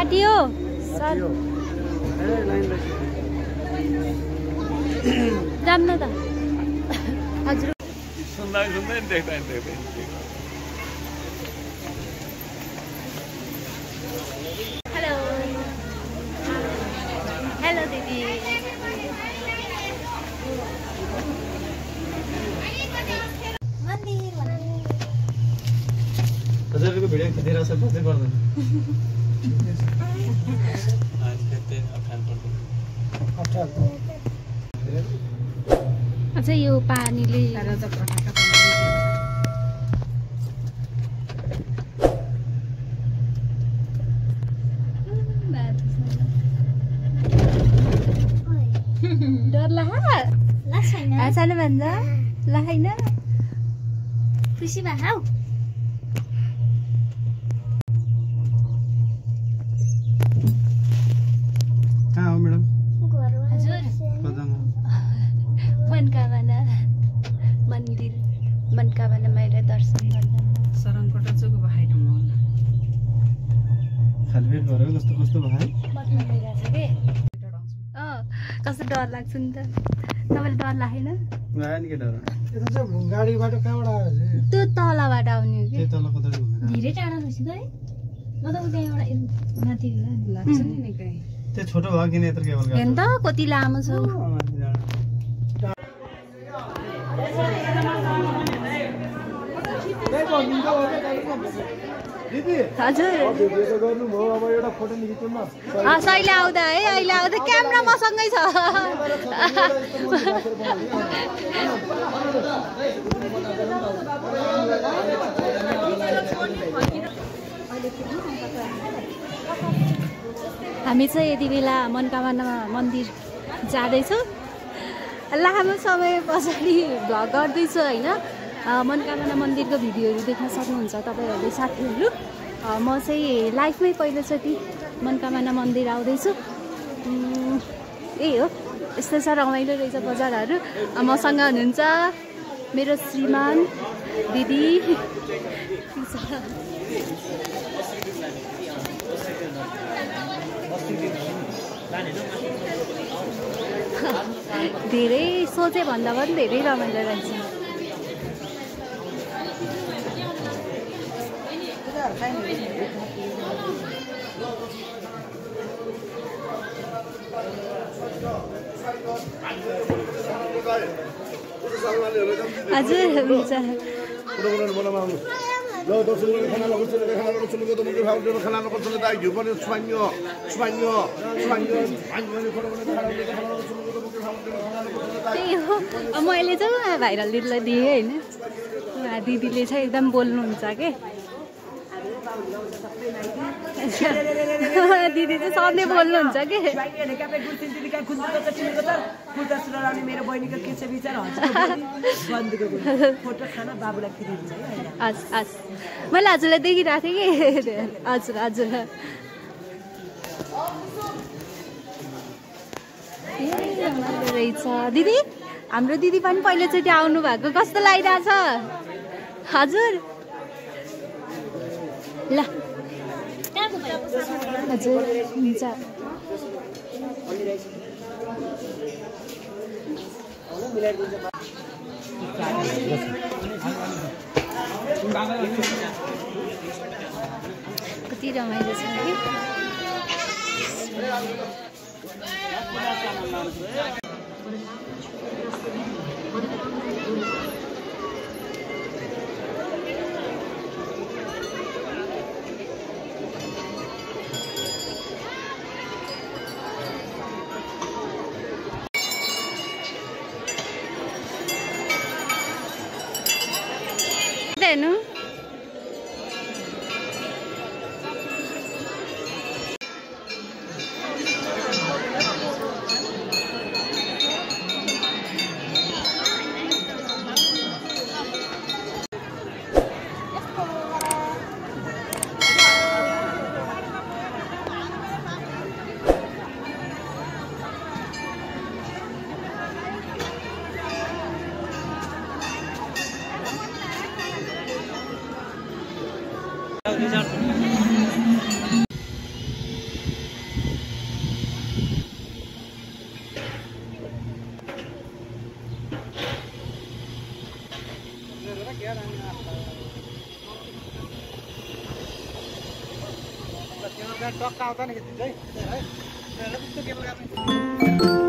काटियो सर जान्न त हजुर सुन्दै देख्दै हेलो हेलो दिदी हजुरको भिडियो खिचेर सब बस्दै पर्दैन अच्छा यो पानीले डर लाग्छ सानो भन्दा ल हैन खुसी भए हौ कहाँ हो म्याडम हजुर मनकामना मन्दिर मनकामना मैले दर्शन गर्दा सरङकोटा चोक भाइ ठाउँमा होला खाली पेट भएर कस्तो कस्तो भयो बस्नु भइरहेछ के कस्तो डर लाग्छ नि त तपाईँले डर लागेन आयो नि केटा यो चाहिँ गाडी बाटो कहाँबाट आयो त्यो तलबाट आउने हो कि त्यही तल कता घुमेर धेरै टाढा रहेछ त है म त त्यहाँबाट माथि लाग्छ नि निकै त्यो छोटो भयो किन यत्रो केबल हेर्नु त कति लामो छ हजुर अहिले आउँदा है अहिले आउँदा क्यामेरा मसँगै छ हामी चाहिँ यति बेला मनकामना मन्दिर जाँदैछौँ लामो समय पछाडि भ्लग गर्दैछु होइन मनकामना मन्दिरको भिडियोहरू देख्न सक्नुहुन्छ तपाईँहरूले साथीहरू म चाहिँ लाइफमै पहिलोचोटि मनकामना मन्दिर आउँदैछु यही हो यस्तो छ रमाइलो रहेछ बजारहरू मसँग हुनुहुन्छ मेरो श्रीमान दिदी धेरै सोचे भन्दा पनि धेरै रमाइलो रहेछ हजुर हुन्छ त्यही हो मैले चाहिँ भाइरल दिदीलाई दिएँ होइन दिदीले चाहिँ एकदम बोल्नुहुन्छ के दिदी चाहिँ सधैँ बोल्नुहुन्छ के मेरो बहिनीको के छ विचार हस् हस् मैले हजुरलाई देखिरहेको थिएँ कि हजुर हजुर रहेछ दिदी हाम्रो दिदी पनि पहिलोचोटि आउनु भएको कस्तो लागिरहेछ हजुर ल हजुर हुन्छ कति रमाइलो छ कि हेर्नु टक्का आउँदा नि है कस्तो केबल गर्ने